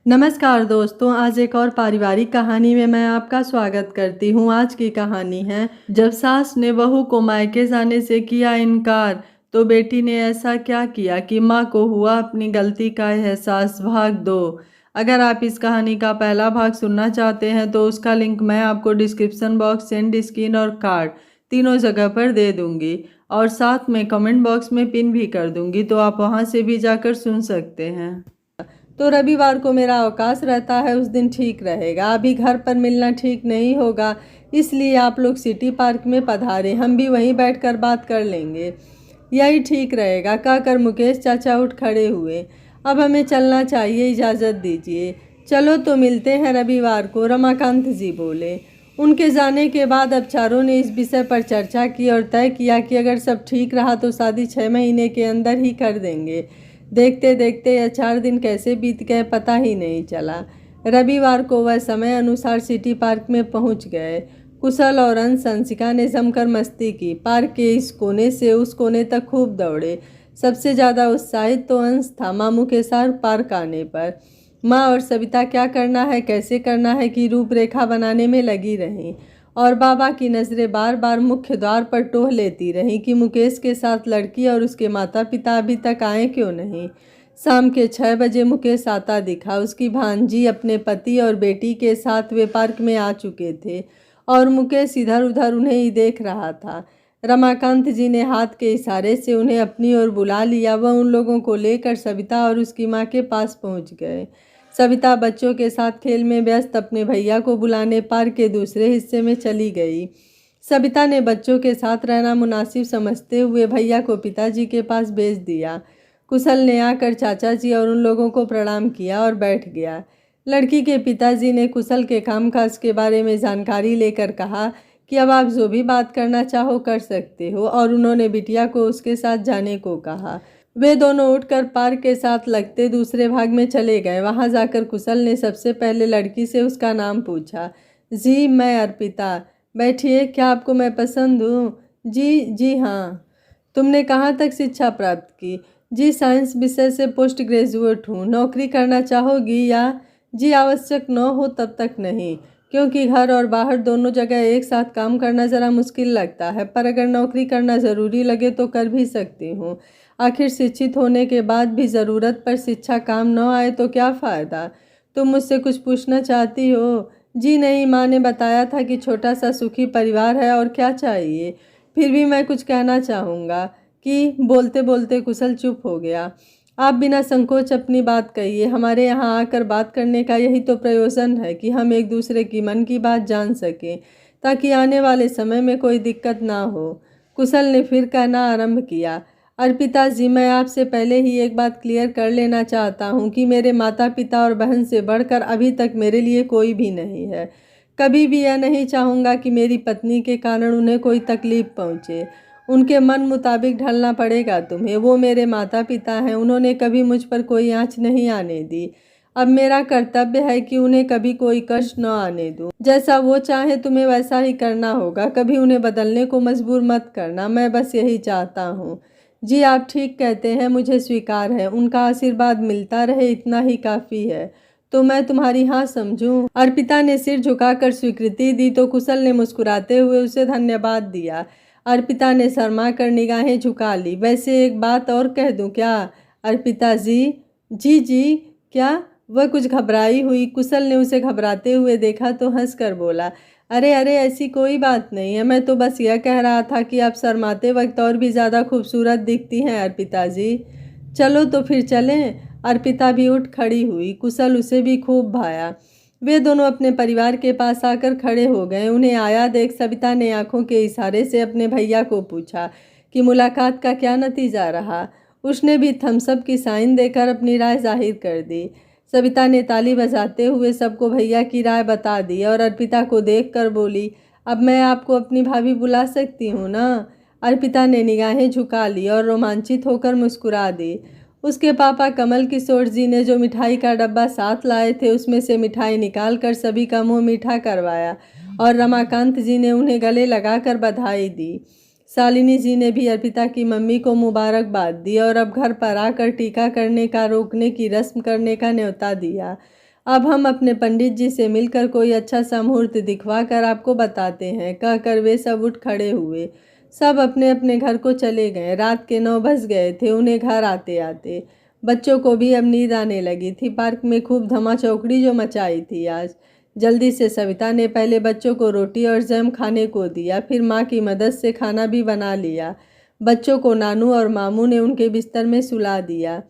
नमस्कार दोस्तों, आज एक और पारिवारिक कहानी में मैं आपका स्वागत करती हूँ। आज की कहानी है, जब सास ने बहू को मायके जाने से किया इनकार तो बेटी ने ऐसा क्या किया कि माँ को हुआ अपनी गलती का एहसास। भाग 2। अगर आप इस कहानी का पहला भाग सुनना चाहते हैं तो उसका लिंक मैं आपको डिस्क्रिप्शन बॉक्स, एंड स्क्रीन और कार्ड तीनों जगह पर दे दूंगी और साथ में कमेंट बॉक्स में पिन भी कर दूंगी, तो आप वहां से भी जाकर सुन सकते हैं। तो रविवार को मेरा अवकाश रहता है, उस दिन ठीक रहेगा। अभी घर पर मिलना ठीक नहीं होगा, इसलिए आप लोग सिटी पार्क में पधारे, हम भी वहीं बैठकर बात कर लेंगे, यही ठीक रहेगा। कहकर मुकेश चाचा उठ खड़े हुए। अब हमें चलना चाहिए, इजाज़त दीजिए। चलो तो मिलते हैं रविवार को, रमाकांत जी बोले। उनके जाने के बाद अब चारों ने इस विषय पर चर्चा की और तय किया कि अगर सब ठीक रहा तो शादी 6 महीने के अंदर ही कर देंगे। देखते देखते यह 4 दिन कैसे बीत गए पता ही नहीं चला। रविवार को वह समय अनुसार सिटी पार्क में पहुंच गए। कुशल और अंश अंशिका ने जमकर मस्ती की। पार्क के इस कोने से उस कोने तक खूब दौड़े। सबसे ज़्यादा उत्साहित तो अंश था मामू के साथ पार्क आने पर। माँ और सविता क्या करना है, कैसे करना है की रूपरेखा बनाने में लगी रहीं और बाबा की नज़रें बार बार मुख्य द्वार पर टोह लेती रहीं कि मुकेश के साथ लड़की और उसके माता पिता अभी तक आए क्यों नहीं। शाम के 6 बजे मुकेश आता दिखा। उसकी भांजी अपने पति और बेटी के साथ वे पार्क में आ चुके थे और मुकेश इधर उधर उन्हें ही देख रहा था। रमाकांत जी ने हाथ के इशारे से उन्हें अपनी ओर बुला लिया। वह उन लोगों को लेकर सविता और उसकी माँ के पास पहुँच गए। सविता बच्चों के साथ खेल में व्यस्त अपने भैया को बुलाने पार्क के दूसरे हिस्से में चली गई। सविता ने बच्चों के साथ रहना मुनासिब समझते हुए भैया को पिताजी के पास भेज दिया। कुशल ने आकर चाचा जी और उन लोगों को प्रणाम किया और बैठ गया। लड़की के पिताजी ने कुशल के कामकाज के बारे में जानकारी लेकर कहा कि अब आप जो भी बात करना चाहो कर सकते हो, और उन्होंने बिटिया को उसके साथ जाने को कहा। वे दोनों उठकर पार्क के साथ लगते दूसरे भाग में चले गए। वहां जाकर कुशल ने सबसे पहले लड़की से उसका नाम पूछा। जी, मैं अर्पिता। बैठिए, क्या आपको मैं पसंद हूँ? जी हाँ। तुमने कहाँ तक शिक्षा प्राप्त की? जी, साइंस विषय से पोस्ट ग्रेजुएट हूँ। नौकरी करना चाहोगी या? जी, आवश्यक न हो तब तक नहीं, क्योंकि घर और बाहर दोनों जगह एक साथ काम करना ज़रा मुश्किल लगता है, पर अगर नौकरी करना ज़रूरी लगे तो कर भी सकती हूँ। आखिर शिक्षित होने के बाद भी ज़रूरत पर शिक्षा काम न आए तो क्या फ़ायदा। तुम मुझसे कुछ पूछना चाहती हो? जी नहीं, माँ ने बताया था कि छोटा सा सुखी परिवार है, और क्या चाहिए। फिर भी मैं कुछ कहना चाहूँगा कि बोलते बोलते कुशल चुप हो गया। आप बिना संकोच अपनी बात कहिए। हमारे यहाँ आकर बात करने का यही तो प्रयोजन है कि हम एक दूसरे की मन की बात जान सकें, ताकि आने वाले समय में कोई दिक्कत ना हो। कुशल ने फिर कहना आरंभ किया। अर्पिता जी, मैं आपसे पहले ही एक बात क्लियर कर लेना चाहता हूँ कि मेरे माता पिता और बहन से बढ़कर अभी तक मेरे लिए कोई भी नहीं है। कभी भी यह नहीं चाहूँगा कि मेरी पत्नी के कारण उन्हें कोई तकलीफ पहुँचे। उनके मन मुताबिक ढलना पड़ेगा तुम्हें। वो मेरे माता पिता हैं, उन्होंने कभी मुझ पर कोई आँच नहीं आने दी। अब मेरा कर्तव्य है कि उन्हें कभी कोई कष्ट न आने दूं। जैसा वो चाहे तुम्हें वैसा ही करना होगा। कभी उन्हें बदलने को मजबूर मत करना, मैं बस यही चाहता हूँ। जी, आप ठीक कहते हैं, मुझे स्वीकार है। उनका आशीर्वाद मिलता रहे, इतना ही काफ़ी है। तो मैं तुम्हारी हाँ समझूं? अर्पिता ने सिर झुकाकर स्वीकृति दी तो कुशल ने मुस्कुराते हुए उसे धन्यवाद दिया। अर्पिता ने शर्मा कर निगाहें झुका ली। वैसे एक बात और कह दूं क्या अर्पिता जी? जी, क्या? वह कुछ घबराई हुई। कुशल ने उसे घबराते हुए देखा तो हंसकर बोला, अरे अरे, ऐसी कोई बात नहीं है। मैं तो बस यह कह रहा था कि आप शर्माते वक्त और भी ज़्यादा खूबसूरत दिखती हैं अर्पिता जी। चलो तो फिर चलें। अर्पिता भी उठ खड़ी हुई। कुशल उसे भी खूब भाया। वे दोनों अपने परिवार के पास आकर खड़े हो गए। उन्हें आया देख सविता ने आंखों के इशारे से अपने भैया को पूछा कि मुलाकात का क्या नतीजा रहा। उसने भी थम्सअप की साइन देकर अपनी राय जाहिर कर दी। सविता ने ताली बजाते हुए सबको भैया की राय बता दी और अर्पिता को देखकर बोली, अब मैं आपको अपनी भाभी बुला सकती हूँ ना? अर्पिता ने निगाहें झुका ली और रोमांचित होकर मुस्कुरा दी। उसके पापा कमल किशोर जी ने जो मिठाई का डब्बा साथ लाए थे उसमें से मिठाई निकालकर सभी का मुंह मीठा करवाया और रमाकांत जी ने उन्हें गले लगाकर बधाई दी। शालिनी जी ने भी अर्पिता की मम्मी को मुबारकबाद दी और अब घर पर आकर टीका करने का रोकने की रस्म करने का न्योता दिया। अब हम अपने पंडित जी से मिलकर कोई अच्छा सा मुहूर्त दिखवा कर आपको बताते हैं। कहकर वे सब उठ खड़े हुए। सब अपने अपने घर को चले गए। रात के 9 बज गए थे उन्हें घर आते आते। बच्चों को भी अब नींद आने लगी थी। पार्क में खूब धमा चौकड़ी जो मचाई थी आज। जल्दी से सविता ने पहले बच्चों को रोटी और जैम खाने को दिया, फिर माँ की मदद से खाना भी बना लिया। बच्चों को नानू और मामू ने उनके बिस्तर में सुला दिया।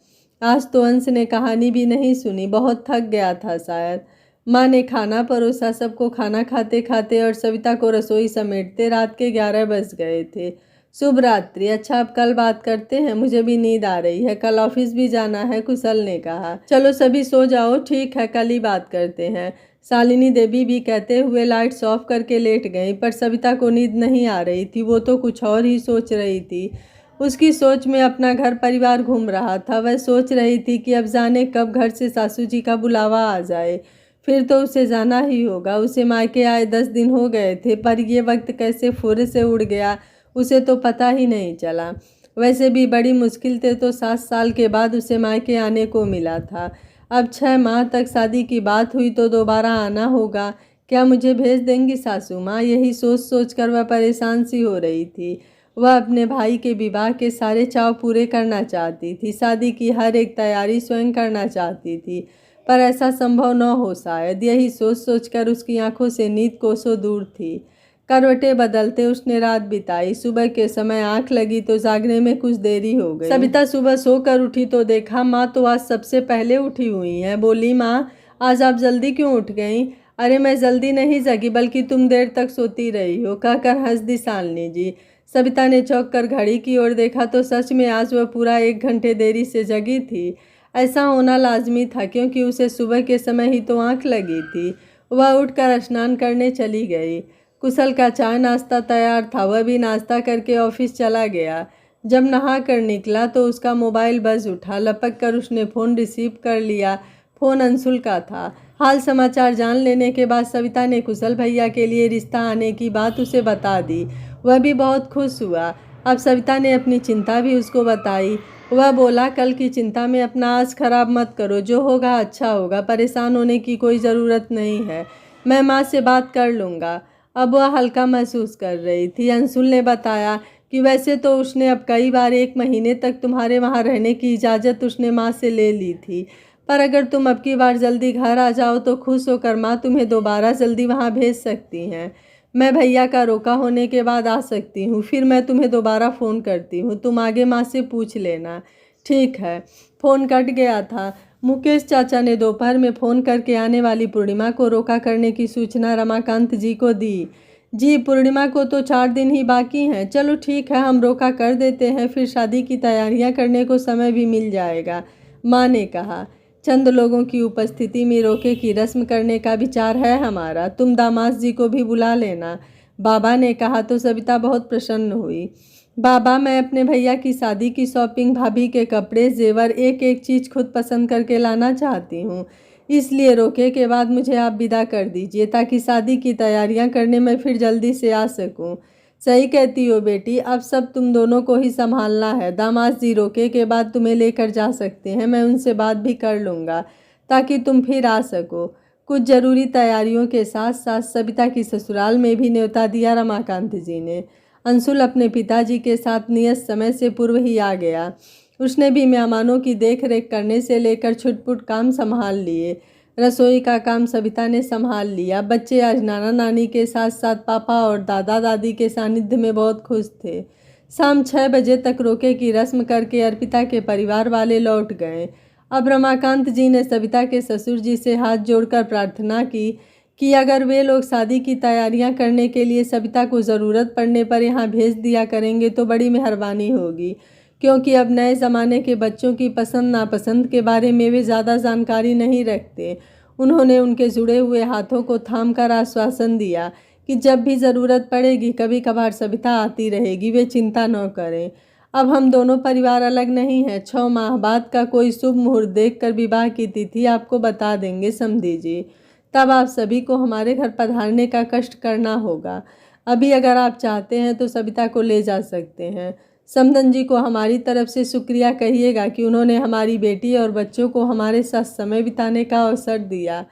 आज तो अंश ने कहानी भी नहीं सुनी, बहुत थक गया था शायद। माँ ने खाना परोसा। सबको खाना खाते खाते और सविता को रसोई समेटते रात के 11 बज गए थे। शुभ रात्रि। अच्छा, अब कल बात करते हैं, मुझे भी नींद आ रही है, कल ऑफिस भी जाना है, कुशल ने कहा। चलो सभी सो जाओ। ठीक है, कल ही बात करते हैं, शालिनी देवी भी कहते हुए लाइट्स ऑफ करके लेट गई। पर सविता को नींद नहीं आ रही थी। वो तो कुछ और ही सोच रही थी। उसकी सोच में अपना घर परिवार घूम रहा था। वह सोच रही थी कि अब जाने कब घर से सासू जी का बुलावा आ जाए, फिर तो उसे जाना ही होगा। उसे मायके आए 10 दिन हो गए थे, पर ये वक्त कैसे फुर्र से उड़ गया उसे तो पता ही नहीं चला। वैसे भी बड़ी मुश्किल से तो 7 साल के बाद उसे मायके आने को मिला था। अब 6 माह तक शादी की बात हुई तो दोबारा आना होगा। क्या मुझे भेज देंगी सासू माँ? यही सोच सोच कर वह परेशान सी हो रही थी। वह अपने भाई के विवाह के सारे चाव पूरे करना चाहती थी। शादी की हर एक तैयारी स्वयं करना चाहती थी, पर ऐसा संभव न हो शायद। यही सोच सोचकर उसकी आंखों से नींद कोसों दूर थी। करवटें बदलते उसने रात बिताई। सुबह के समय आंख लगी तो जागने में कुछ देरी हो गई। सविता सुबह सोकर उठी तो देखा माँ तो आज सबसे पहले उठी हुई हैं। बोली, माँ आज आप जल्दी क्यों उठ गईं? अरे मैं जल्दी नहीं जगी, बल्कि तुम देर तक सोती रही हो, कहकर हंस दी शालिनी जी। सविता ने चौंक कर घड़ी की ओर देखा तो सच में आज वह पूरा 1 घंटे देरी से जगी थी। ऐसा होना लाजमी था, क्योंकि उसे सुबह के समय ही तो आंख लगी थी। वह उठकर स्नान करने चली गई। कुशल का चाय नाश्ता तैयार था। वह भी नाश्ता करके ऑफिस चला गया। जब नहा कर निकला तो उसका मोबाइल बज उठा। लपक कर उसने फ़ोन रिसीव कर लिया। फ़ोन अंशुल का था। हाल समाचार जान लेने के बाद सविता ने कुशल भैया के लिए रिश्ता आने की बात उसे बता दी। वह भी बहुत खुश हुआ। अब सविता ने अपनी चिंता भी उसको बताई। वह बोला, कल की चिंता में अपना आज खराब मत करो, जो होगा अच्छा होगा, परेशान होने की कोई ज़रूरत नहीं है, मैं माँ से बात कर लूँगा। अब वह हल्का महसूस कर रही थी। अंशुल ने बताया कि वैसे तो उसने अब कई बार 1 महीने तक तुम्हारे वहाँ रहने की इजाज़त उसने माँ से ले ली थी, पर अगर तुम अब की बार जल्दी घर आ जाओ तो खुश होकर माँ तुम्हें दोबारा जल्दी वहाँ भेज सकती हैं। मैं भैया का रोका होने के बाद आ सकती हूँ, फिर मैं तुम्हें दोबारा फ़ोन करती हूँ, तुम आगे माँ से पूछ लेना। ठीक है। फ़ोन कट गया था। मुकेश चाचा ने दोपहर में फ़ोन करके आने वाली पूर्णिमा को रोका करने की सूचना रमाकांत जी को दी। जी, पूर्णिमा को तो 4 दिन ही बाकी हैं। चलो ठीक है, हम रोका कर देते हैं, फिर शादी की तैयारियां करने को समय भी मिल जाएगा, माँ ने कहा। चंद लोगों की उपस्थिति में रोके की रस्म करने का विचार है हमारा। तुम दामाद जी को भी बुला लेना, बाबा ने कहा तो सविता बहुत प्रसन्न हुई। बाबा, मैं अपने भैया की शादी की शॉपिंग, भाभी के कपड़े, जेवर, एक एक चीज़ खुद पसंद करके लाना चाहती हूँ, इसलिए रोके के बाद मुझे आप विदा कर दीजिए, ताकि शादी की तैयारियां करने में फिर जल्दी से आ सकूं। सही कहती हो बेटी, अब सब तुम दोनों को ही संभालना है। दामाद जी रोके के बाद तुम्हें लेकर जा सकते हैं, मैं उनसे बात भी कर लूँगा ताकि तुम फिर आ सको। कुछ ज़रूरी तैयारियों के साथ साथ सविता की ससुराल में भी न्योता दिया रमाकांत जी ने। अंशुल अपने पिताजी के साथ नियत समय से पूर्व ही आ गया। उसने भी मेहमानों की देख रेख करने से लेकर छुटपुट काम संभाल लिए। रसोई का काम सविता ने संभाल लिया। बच्चे आज नाना नानी के साथ साथ पापा और दादा दादी के सानिध्य में बहुत खुश थे। शाम 6 बजे तक रोके की रस्म करके अर्पिता के परिवार वाले लौट गए। अब रमाकांत जी ने सविता के ससुर जी से हाथ जोड़कर प्रार्थना की कि अगर वे लोग शादी की तैयारियां करने के लिए सविता को ज़रूरत पड़ने पर यहाँ भेज दिया करेंगे तो बड़ी मेहरबानी होगी, क्योंकि अब नए ज़माने के बच्चों की पसंद नापसंद के बारे में वे ज़्यादा जानकारी नहीं रखते। उन्होंने उनके जुड़े हुए हाथों को थामकर आश्वासन दिया कि जब भी ज़रूरत पड़ेगी कभी कभार सविता आती रहेगी, वे चिंता न करें। अब हम दोनों परिवार अलग नहीं हैं। 6 माह बाद का कोई शुभ मुहूर्त देखकर विवाह की तिथि आपको बता देंगे समधी जी। तब आप सभी को हमारे घर पधारने का कष्ट करना होगा। अभी अगर आप चाहते हैं तो सविता को ले जा सकते हैं। समधन जी को हमारी तरफ से शुक्रिया कहिएगा कि उन्होंने हमारी बेटी और बच्चों को हमारे साथ समय बिताने का अवसर दिया।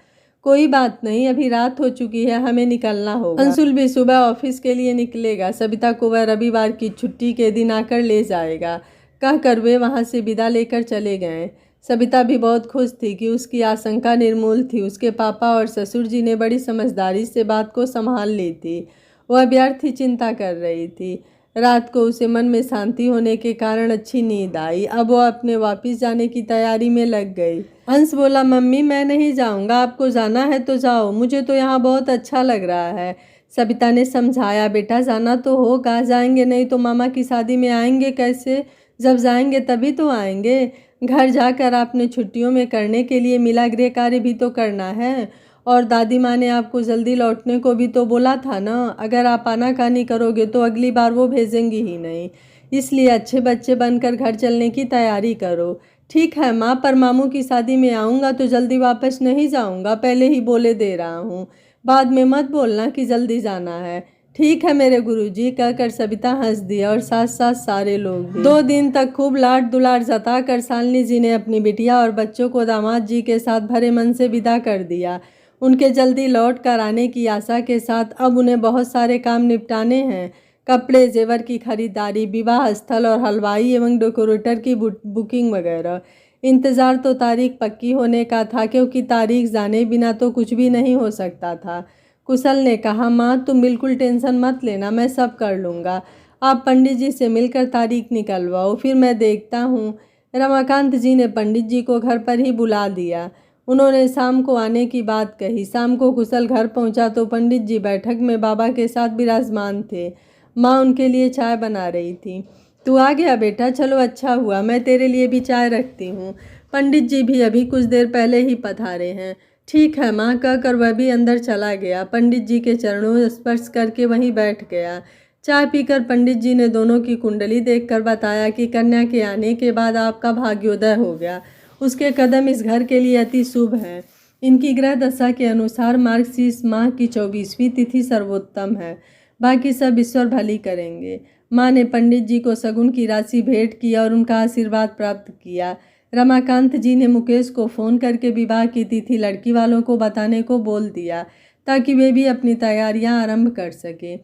कोई बात नहीं, अभी रात हो चुकी है, हमें निकलना होगा। अंशुल भी सुबह ऑफिस के लिए निकलेगा। सविता को वह रविवार की छुट्टी के दिन आकर ले जाएगा, कहकर वे वहां से विदा लेकर चले गए। सविता भी बहुत खुश थी कि उसकी आशंका निर्मूल थी। उसके पापा और ससुर जी ने बड़ी समझदारी से बात को संभाल ली थी। वह व्यर्थ ही चिंता कर रही थी। रात को उसे मन में शांति होने के कारण अच्छी नींद आई। अब वह अपने वापस जाने की तैयारी में लग गई। अंश बोला, मम्मी मैं नहीं जाऊंगा, आपको जाना है तो जाओ, मुझे तो यहाँ बहुत अच्छा लग रहा है। सविता ने समझाया, बेटा जाना तो होगा, जाएंगे नहीं तो मामा की शादी में आएंगे कैसे? जब जाएंगे तभी तो आएंगे। घर जाकर आपने छुट्टियों में करने के लिए मिला गृह कार्य भी तो करना है। और दादी माँ ने आपको जल्दी लौटने को भी तो बोला था ना। अगर आप आनाकानी करोगे तो अगली बार वो भेजेंगी ही नहीं। इसलिए अच्छे बच्चे बनकर घर चलने की तैयारी करो। ठीक है माँ, पर मामू की शादी में आऊँगा तो जल्दी वापस नहीं जाऊँगा, पहले ही बोले दे रहा हूँ। बाद में मत बोलना कि जल्दी जाना है। ठीक है मेरे गुरुजी, कहकर सविता हंस दिया और साथ साथ सारे लोग भी। 2 दिन तक खूब लाड दुलार जताकर शालिनी जी ने अपनी बिटिया और बच्चों को दामाद जी के साथ भरे मन से विदा कर दिया। उनके जल्दी लौट कर आने की आशा के साथ अब उन्हें बहुत सारे काम निपटाने हैं। कपड़े, जेवर की खरीदारी, विवाह स्थल और हलवाई एवं डेकोरेटर की बुकिंग वगैरह। इंतज़ार तो तारीख पक्की होने का था, क्योंकि तारीख जाने बिना तो कुछ भी नहीं हो सकता था। कुशल ने कहा, माँ तुम बिल्कुल टेंशन मत लेना, मैं सब कर लूँगा। आप पंडित जी से मिलकर तारीख निकलवाओ, फिर मैं देखता हूँ। रमाकांत जी ने पंडित जी को घर पर ही बुला दिया। उन्होंने शाम को आने की बात कही। शाम को कुशल घर पहुंचा तो पंडित जी बैठक में बाबा के साथ विराजमान थे। माँ उनके लिए चाय बना रही थी। तू आ गया बेटा, चलो अच्छा हुआ, मैं तेरे लिए भी चाय रखती हूँ। पंडित जी भी अभी कुछ देर पहले ही पधारे हैं। ठीक है माँ, कहकर वह भी अंदर चला गया। पंडित जी के चरणों स्पर्श करके वहीं बैठ गया। चाय पीकर पंडित जी ने दोनों की कुंडली देखकर बताया कि कन्या के आने के बाद आपका भाग्योदय हो गया। उसके कदम इस घर के लिए अति शुभ हैं। इनकी ग्रह दशा के अनुसार मार्गशीर्ष माह की 24वीं तिथि सर्वोत्तम है। बाकी सब ईश्वर भली करेंगे। माँ ने पंडित जी को शगुन की राशि भेंट की और उनका आशीर्वाद प्राप्त किया। रमाकांत जी ने मुकेश को फ़ोन करके विवाह की तिथि लड़की वालों को बताने को बोल दिया, ताकि वे भी अपनी तैयारियां आरंभ कर सकें,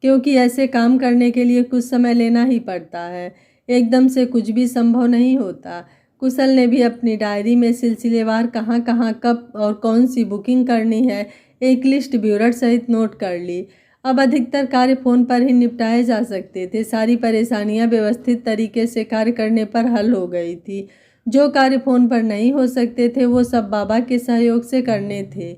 क्योंकि ऐसे काम करने के लिए कुछ समय लेना ही पड़ता है। एकदम से कुछ भी संभव नहीं होता। कुशल ने भी अपनी डायरी में सिलसिलेवार कहाँ कहाँ कब और कौन सी बुकिंग करनी है एक लिस्ट ब्यूरट सहित नोट कर ली। अब अधिकतर कार्य फ़ोन पर ही निपटाए जा सकते थे। सारी परेशानियां व्यवस्थित तरीके से कार्य करने पर हल हो गई थी। जो कार्य फ़ोन पर नहीं हो सकते थे वो सब बाबा के सहयोग से करने थे।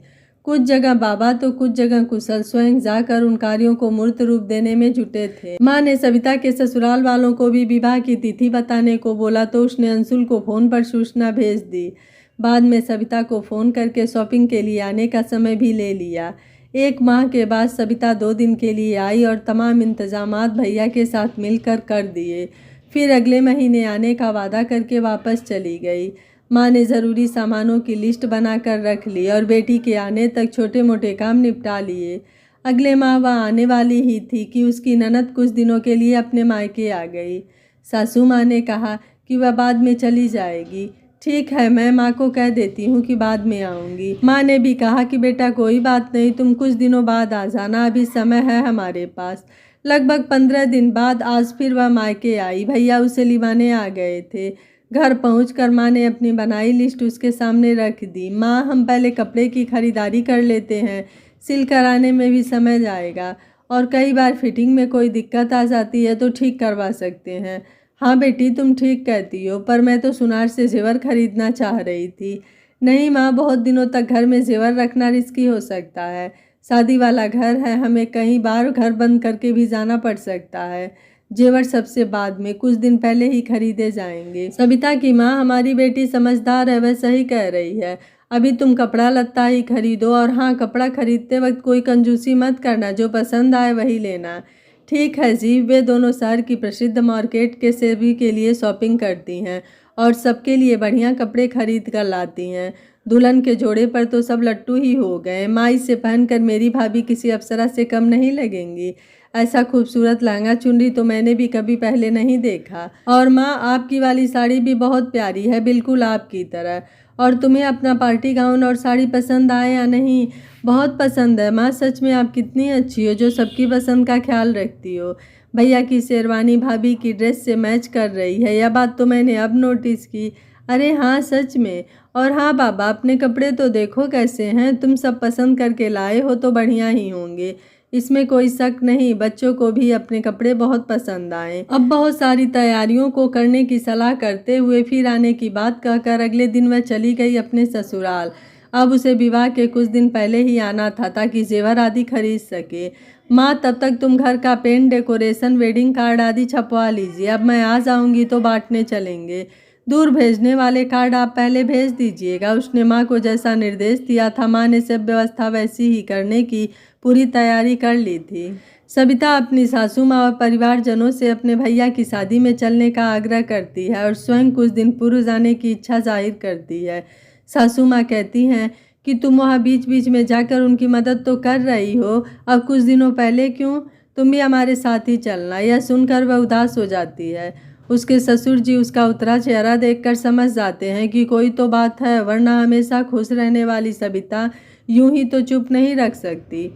कुछ जगह बाबा तो कुछ जगह कुशल स्वयं जाकर उन कार्यों को मूर्त रूप देने में जुटे थे। माँ ने सविता के ससुराल वालों को भी विवाह की तिथि बताने को बोला तो उसने अंशुल को फ़ोन पर सूचना भेज दी। बाद में सविता को फ़ोन करके शॉपिंग के लिए आने का समय भी ले लिया। 1 माह के बाद सविता 2 दिन के लिए आई और तमाम इंतजामात भैया के साथ मिलकर कर दिए। फिर अगले महीने आने का वादा करके वापस चली गई। माँ ने ज़रूरी सामानों की लिस्ट बनाकर रख ली और बेटी के आने तक छोटे मोटे काम निपटा लिए। अगले माह वह आने वाली ही थी कि उसकी ननद कुछ दिनों के लिए अपने मायके आ गई। सासू माँ ने कहा कि वह बाद में चली जाएगी। ठीक है, मैं माँ को कह देती हूँ कि बाद में आऊँगी। माँ ने भी कहा कि बेटा कोई बात नहीं, तुम कुछ दिनों बाद आ जाना, अभी समय है हमारे पास। लगभग 15 दिन बाद आज फिर वह मायके आई। भैया उसे लिवाने आ गए थे। घर पहुंचकर माँ ने अपनी बनाई लिस्ट उसके सामने रख दी। माँ, हम पहले कपड़े की खरीदारी कर लेते हैं, सिल कराने में भी समय जाएगा और कई बार फिटिंग में कोई दिक्कत आ जाती है तो ठीक करवा सकते हैं। हाँ बेटी, तुम ठीक कहती हो, पर मैं तो सुनार से जेवर खरीदना चाह रही थी। नहीं माँ, बहुत दिनों तक घर में जेवर रखना रिस्की हो सकता है। शादी वाला घर है, हमें कई बार घर बंद करके भी जाना पड़ सकता है। जेवर सबसे बाद में, कुछ दिन पहले ही खरीदे जाएंगे। सविता की माँ, हमारी बेटी समझदार है, वह सही कह रही है। अभी तुम कपड़ा लत्ता ही खरीदो, और हाँ, कपड़ा खरीदते वक्त कोई कंजूसी मत करना, जो पसंद आए वही लेना। ठीक है जी। वे दोनों शहर की प्रसिद्ध मार्केट के सभी के लिए शॉपिंग करती हैं और सबके लिए बढ़िया कपड़े खरीद कर लाती हैं। दुल्हन के जोड़े पर तो सब लट्टू ही हो गए। माँ, इसे पहनकर मेरी भाभी किसी अप्सरा से कम नहीं लगेंगी। ऐसा खूबसूरत लहंगा चुनरी तो मैंने भी कभी पहले नहीं देखा। और माँ, आपकी वाली साड़ी भी बहुत प्यारी है, बिल्कुल आपकी तरह। और तुम्हें अपना पार्टी गाउन और साड़ी पसंद आए या नहीं? बहुत पसंद है माँ, सच में आप कितनी अच्छी हो जो सबकी पसंद का ख्याल रखती हो। भैया की शेरवानी भाभी की ड्रेस से मैच कर रही है, यह बात तो मैंने अब नोटिस की। अरे हाँ, सच में। और हाँ बाबा, अपने कपड़े तो देखो कैसे हैं, तुम सब पसंद करके लाए हो तो बढ़िया ही होंगे, इसमें कोई शक नहीं। बच्चों को भी अपने कपड़े बहुत पसंद आए। अब बहुत सारी तैयारियों को करने की सलाह करते हुए फिर आने की बात कहकर अगले दिन वह चली गई अपने ससुराल। अब उसे विवाह के कुछ दिन पहले ही आना था ताकि जेवर आदि खरीद सके। माँ, तब तक तुम घर का पेंट, डेकोरेशन, वेडिंग कार्ड आदि छपवा लीजिए, अब मैं आ जाऊंगी तो बांटने चलेंगे। दूर भेजने वाले कार्ड आप पहले भेज दीजिएगा। उसने माँ को जैसा निर्देश दिया था, माँ ने सब व्यवस्था वैसी ही करने की पूरी तैयारी कर ली थी। सविता अपनी सासू माँ और परिवारजनों से अपने भैया की शादी में चलने का आग्रह करती है और स्वयं कुछ दिन पूर्व जाने की इच्छा जाहिर करती है। सासू माँ कहती हैं कि तुम वहाँ बीच बीच में जाकर उनकी मदद तो कर रही हो, अब कुछ दिनों पहले क्यों तुम भी हमारे साथ ही चलना। यह सुनकर वह उदास हो जाती है। उसके ससुर जी उसका उतरा चेहरा देखकर समझ जाते हैं कि कोई तो बात है, वरना हमेशा खुश रहने वाली सविता यूं ही तो चुप नहीं रख सकती।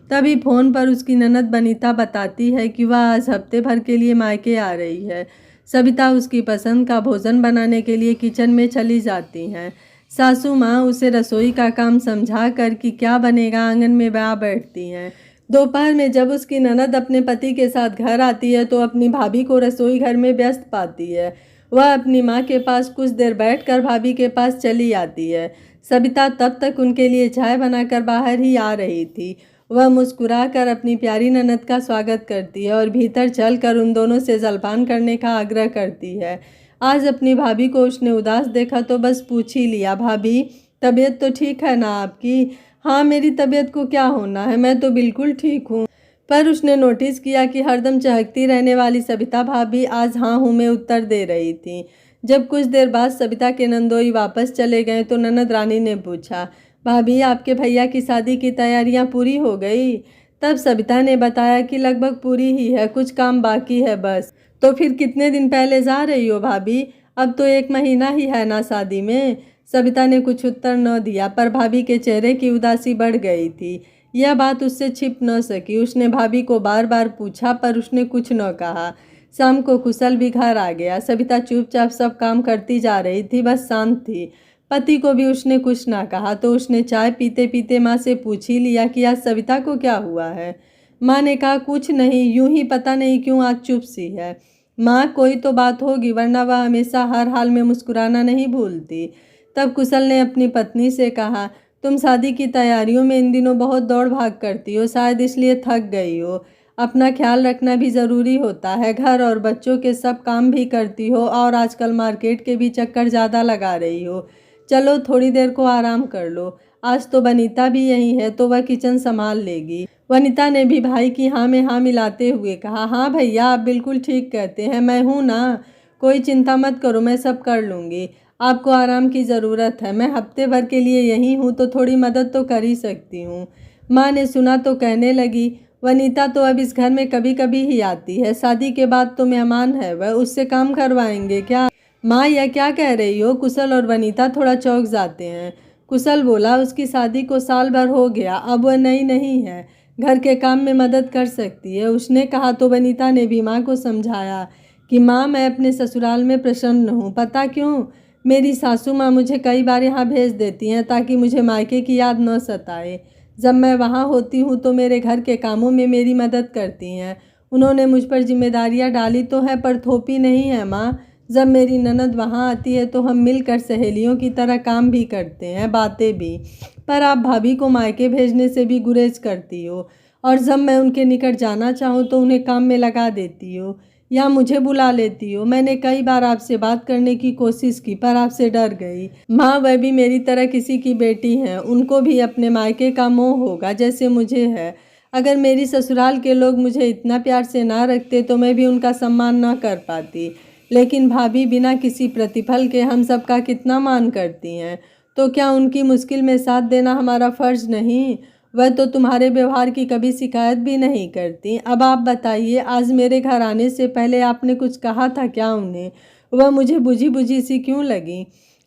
तभी फोन पर उसकी ननद बनीता बताती है कि वह आज हफ्ते भर के लिए मायके आ रही है। सविता उसकी पसंद का भोजन बनाने के लिए किचन में चली जाती हैं। सासू माँ उसे रसोई का काम समझा कर कि क्या बनेगा आंगन में आ बैठती हैं। दोपहर में जब उसकी ननद अपने पति के साथ घर आती है तो अपनी भाभी को रसोई घर में व्यस्त पाती है। वह अपनी माँ के पास कुछ देर बैठकर भाभी के पास चली आती है। सविता तब तक उनके लिए चाय बनाकर बाहर ही आ रही थी। वह मुस्कुराकर अपनी प्यारी ननद का स्वागत करती है और भीतर चलकर उन दोनों से जलपान करने का आग्रह करती है। आज अपनी भाभी को उसने उदास देखा तो बस पूछ ही लिया, भाभी तबीयत तो ठीक है ना आपकी? हाँ, मेरी तबीयत को क्या होना है, मैं तो बिल्कुल ठीक हूँ। पर उसने नोटिस किया कि हरदम चहकती रहने वाली सविता भाभी आज हाँ हूँ में उत्तर दे रही थी। जब कुछ देर बाद सविता के नंदोई वापस चले गए तो ननद रानी ने पूछा, भाभी आपके भैया की शादी की तैयारियां पूरी हो गई? तब सविता ने बताया कि लगभग पूरी ही है, कुछ काम बाकी है बस। तो फिर कितने दिन पहले जा रही हो भाभी? अब तो 1 महीना ही है ना शादी में। सविता ने कुछ उत्तर न दिया, पर भाभी के चेहरे की उदासी बढ़ गई थी। यह बात उससे छिप न सकी। उसने भाभी को बार बार पूछा पर उसने कुछ न कहा। शाम को कुशल भी घर आ गया। सविता चुपचाप सब काम करती जा रही थी, बस शांत थी। पति को भी उसने कुछ ना कहा तो उसने चाय पीते पीते माँ से पूछ ही लिया कि आज सविता को क्या हुआ है। माँ ने कहा, कुछ नहीं, यूं ही पता नहीं क्यों आज चुप सी है। माँ, कोई तो बात होगी, वरना वह हमेशा हर हाल में मुस्कुराना नहीं भूलती। तब कुशल ने अपनी पत्नी से कहा, तुम शादी की तैयारियों में इन दिनों बहुत दौड़ भाग करती हो, शायद इसलिए थक गई हो। अपना ख्याल रखना भी ज़रूरी होता है, घर और बच्चों के सब काम भी करती हो और आजकल मार्केट के भी चक्कर ज़्यादा लगा रही हो। चलो थोड़ी देर को आराम कर लो। आज तो वनीता भी यही है तो वह किचन संभाल लेगी। वनीता ने भी भाई की हाँ में हाँ मिलाते हुए कहा, हाँ भैया आप बिल्कुल ठीक कहते हैं, मैं हूँ ना, कोई चिंता मत करो, मैं सब कर लूँगी। आपको आराम की ज़रूरत है, मैं हफ्ते भर के लिए यहीं हूँ तो थोड़ी मदद तो कर ही सकती हूँ। माँ ने सुना तो कहने लगी, वनीता तो अब इस घर में कभी कभी ही आती है, शादी के बाद तो मेहमान है वह, उससे काम करवाएंगे क्या? माँ, यह क्या कह रही हो? कुशल और वनीता थोड़ा चौंक जाते हैं। कुशल बोला, उसकी शादी को साल भर हो गया, अब वह नई नहीं है, घर के काम में मदद कर सकती है। उसने कहा तो वनीता ने भी माँ को समझाया कि माँ, मैं अपने ससुराल में प्रसन्न हूँ, पता क्यों? मेरी सासू माँ मुझे कई बार यहाँ भेज देती हैं ताकि मुझे मायके की याद न सताए। जब मैं वहाँ होती हूँ तो मेरे घर के कामों में मेरी मदद करती हैं। उन्होंने मुझ पर जिम्मेदारियाँ डाली तो है पर थोपी नहीं है माँ। जब मेरी ननद वहाँ आती है तो हम मिलकर सहेलियों की तरह काम भी करते हैं, बातें भी। पर आप भाभी को मायके भेजने से भी गुरेज करती हो और जब मैं उनके निकट जाना चाहूँ तो उन्हें काम में लगा देती हो या मुझे बुला लेती हो। मैंने कई बार आपसे बात करने की कोशिश की पर आपसे डर गई। माँ, वह भी मेरी तरह किसी की बेटी हैं, उनको भी अपने मायके का मोह होगा जैसे मुझे है। अगर मेरी ससुराल के लोग मुझे इतना प्यार से ना रखते तो मैं भी उनका सम्मान ना कर पाती। लेकिन भाभी बिना किसी प्रतिफल के हम सबका कितना मान करती हैं, तो क्या उनकी मुश्किल में साथ देना हमारा फर्ज नहीं? वह तो तुम्हारे व्यवहार की कभी शिकायत भी नहीं करती। अब आप बताइए, आज मेरे घर आने से पहले आपने कुछ कहा था क्या उन्हें? वह मुझे बुझी बुझी सी क्यों लगी?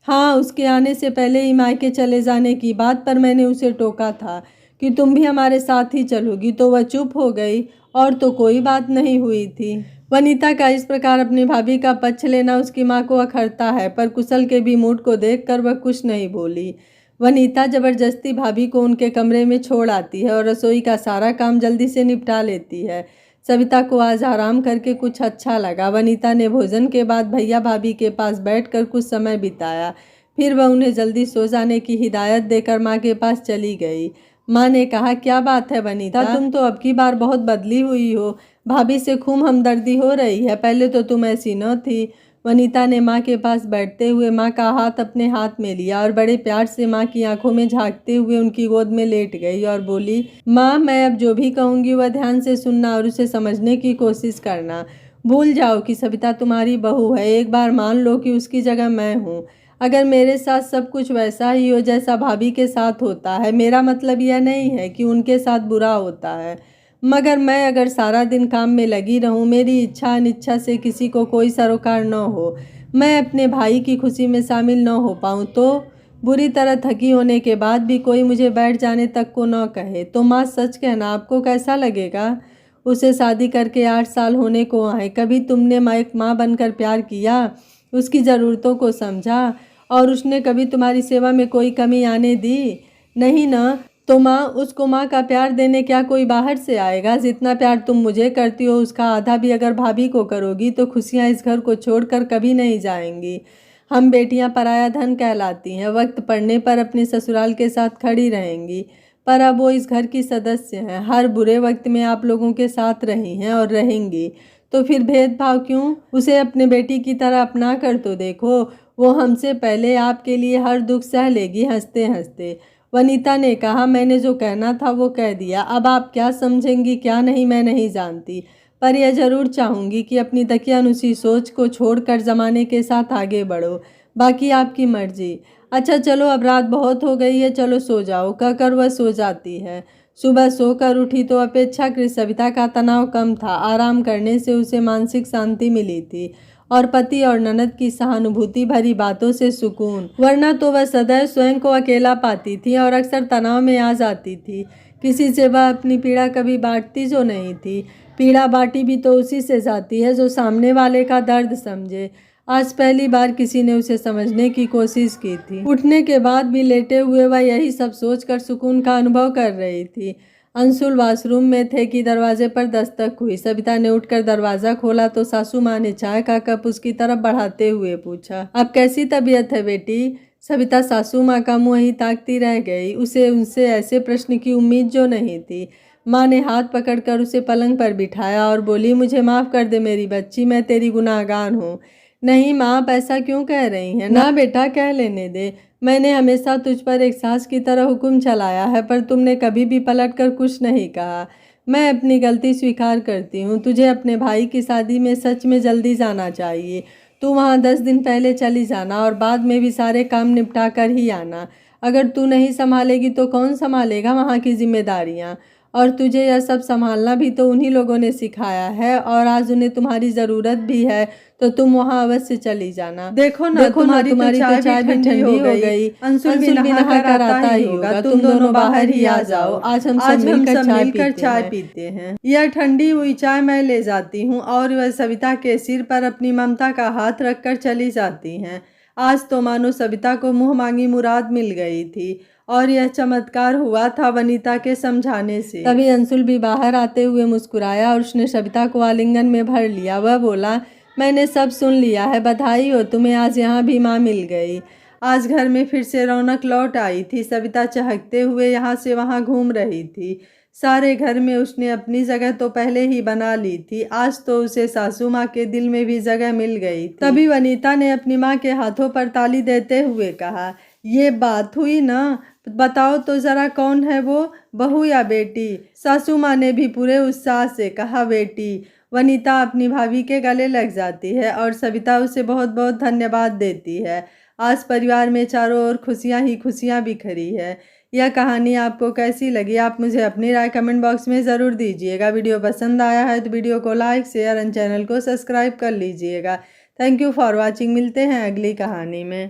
हाँ, उसके आने से पहले ही मायके चले जाने की बात पर मैंने उसे टोका था कि तुम भी हमारे साथ ही चलोगी, तो वह चुप हो गई और तो कोई बात नहीं हुई थी। वनीता का इस प्रकार अपनी भाभी का पक्ष लेना उसकी माँ को अखरता है, पर कुशल के भी मूड को देखकर वह कुछ नहीं बोली। वनीता जबरदस्ती भाभी को उनके कमरे में छोड़ आती है और रसोई का सारा काम जल्दी से निपटा लेती है। सविता को आज आराम करके कुछ अच्छा लगा। वनीता ने भोजन के बाद भैया भाभी के पास बैठकर कुछ समय बिताया। फिर वह उन्हें जल्दी सो जाने की हिदायत देकर माँ के पास चली गई। माँ ने कहा, क्या बात है वनीता, तुम तो अब की बार बहुत बदली हुई हो। भाभी से खूब हमदर्दी हो रही है, पहले तो तुम ऐसी न थी। वनीता ने माँ के पास बैठते हुए माँ का हाथ अपने हाथ में लिया और बड़े प्यार से माँ की आंखों में झांकते हुए उनकी गोद में लेट गई और बोली, माँ, मैं अब जो भी कहूँगी वह ध्यान से सुनना और उसे समझने की कोशिश करना। भूल जाओ कि सविता तुम्हारी बहू है। एक बार मान लो कि उसकी जगह मैं हूँ। अगर मेरे साथ सब कुछ वैसा ही हो जैसा भाभी के साथ होता है, मेरा मतलब यह नहीं है कि उनके साथ बुरा होता है, मगर मैं अगर सारा दिन काम में लगी रहूं, मेरी इच्छा अनिच्छा से किसी को कोई सरोकार न हो, मैं अपने भाई की खुशी में शामिल न हो पाऊं, तो बुरी तरह थकी होने के बाद भी कोई मुझे बैठ जाने तक को न कहे, तो माँ सच कहना, आपको कैसा लगेगा? उसे शादी करके 8 साल होने को आए, कभी तुमने एक माँ बनकर प्यार किया, उसकी ज़रूरतों को समझा और उसने कभी तुम्हारी सेवा में कोई कमी आने दी? नहीं ना। तो माँ, उसको माँ का प्यार देने क्या कोई बाहर से आएगा? जितना प्यार तुम मुझे करती हो उसका आधा भी अगर भाभी को करोगी तो खुशियाँ इस घर को छोड़कर कभी नहीं जाएंगी। हम बेटियाँ पराया धन कहलाती हैं, वक्त पड़ने पर अपने ससुराल के साथ खड़ी रहेंगी, पर अब वो इस घर की सदस्य हैं। हर बुरे वक्त में आप लोगों के साथ रही हैं और रहेंगी, तो फिर भेदभाव क्यों? उसे अपने बेटी की तरह अपना कर तो देखो। वो हमसे पहले आपके लिए हर दुख सह लेगी हंसते हंसते। वनीता ने कहा, मैंने जो कहना था वो कह दिया। अब आप क्या समझेंगी क्या नहीं मैं नहीं जानती, पर यह जरूर चाहूँगी कि अपनी दकियानुसी सोच को छोड़कर ज़माने के साथ आगे बढ़ो। बाकी आपकी मर्जी। अच्छा चलो, अब रात बहुत हो गई है, चलो सो जाओ, कहकर वह सो जाती है। सुबह सोकर उठी तो अपेक्षाकृत सविता का तनाव कम था। आराम करने से उसे मानसिक शांति मिली थी और पति और ननद की सहानुभूति भरी बातों से सुकून, वरना तो वह सदैव स्वयं को अकेला पाती थी और अक्सर तनाव में आ जाती थी। किसी से वह अपनी पीड़ा कभी बांटती जो नहीं थी। पीड़ा बांटी भी तो उसी से जाती है जो सामने वाले का दर्द समझे। आज पहली बार किसी ने उसे समझने की कोशिश की थी। उठने के बाद भी लेटे हुए वह यही सब सोचकर सुकून का अनुभव कर रही थी। अंशुल वॉशरूम में थे कि दरवाजे पर दस्तक हुई। सविता ने उठकर दरवाज़ा खोला तो सासू माँ ने चाय का कप उसकी तरफ बढ़ाते हुए पूछा, अब कैसी तबीयत है बेटी? सविता सासू माँ का मुँह ही ताकती रह गई। उसे उनसे ऐसे प्रश्न की उम्मीद जो नहीं थी। माँ ने हाथ पकड़कर उसे पलंग पर बिठाया और बोली, मुझे माफ़ कर दे मेरी बच्ची, मैं तेरी गुनाहगार हूँ। नहीं माँ, आप ऐसा क्यों कह रही हैं? ना बेटा, कह लेने दे। मैंने हमेशा तुझ पर एक सास की तरह हुक्म चलाया है, पर तुमने कभी भी पलटकर कुछ नहीं कहा। मैं अपनी गलती स्वीकार करती हूँ। तुझे अपने भाई की शादी में सच में जल्दी जाना चाहिए। तू वहाँ 10 दिन पहले चली जाना और बाद में भी सारे काम निपटा कर ही आना। अगर तू नहीं संभालेगी तो कौन संभालेगा वहाँ की जिम्मेदारियाँ? और तुझे यह सब संभालना भी तो उन्हीं लोगों ने सिखाया है, और आज उन्हें तुम्हारी ज़रूरत भी है, तो तुम वहाँ अवश्य चली जाना। देखो ना तुम्हारी तो चाय भी ठंडी हो गई। अंशुल भी नहा कर आता ही होगा। तुम दोनों बाहर ही आ जाओ। आज हम सब मिलकर चाय पीते हैं। यह ठंडी हुई चाय मैं ले जाती हूँ। और वह सविता के सिर पर अपनी ममता का हाथ रखकर चली जाती हैं। आज तो मानो सविता को मुँह मांगी मुराद मिल गई थी और यह चमत्कार हुआ था वनीता के समझाने से। तभी अंशुल भी बाहर आते हुए मुस्कुराया और उसने सविता को आलिंगन में भर लिया। वह बोला, मैंने सब सुन लिया है, बधाई हो तुम्हें, आज यहाँ भी माँ मिल गई। आज घर में फिर से रौनक लौट आई थी। सविता चहकते हुए यहाँ से वहाँ घूम रही थी। सारे घर में उसने अपनी जगह तो पहले ही बना ली थी, आज तो उसे सासू माँ के दिल में भी जगह मिल गई थी। तभी वनीता ने अपनी माँ के हाथों पर ताली देते हुए कहा, ये बात हुई ना, बताओ तो जरा कौन है वो, बहू या बेटी? सासू माँ ने भी पूरे उत्साह से कहा, बेटी। वनीता अपनी भाभी के गले लग जाती है और सविता उसे बहुत बहुत धन्यवाद देती है। आज परिवार में चारों ओर खुशियाँ ही खुशियाँ बिखरी है। यह कहानी आपको कैसी लगी आप मुझे अपनी राय कमेंट बॉक्स में ज़रूर दीजिएगा। वीडियो पसंद आया है तो वीडियो को लाइक शेयर एंड चैनल को सब्सक्राइब कर लीजिएगा। Thank you for watching. मिलते हैं अगली कहानी में।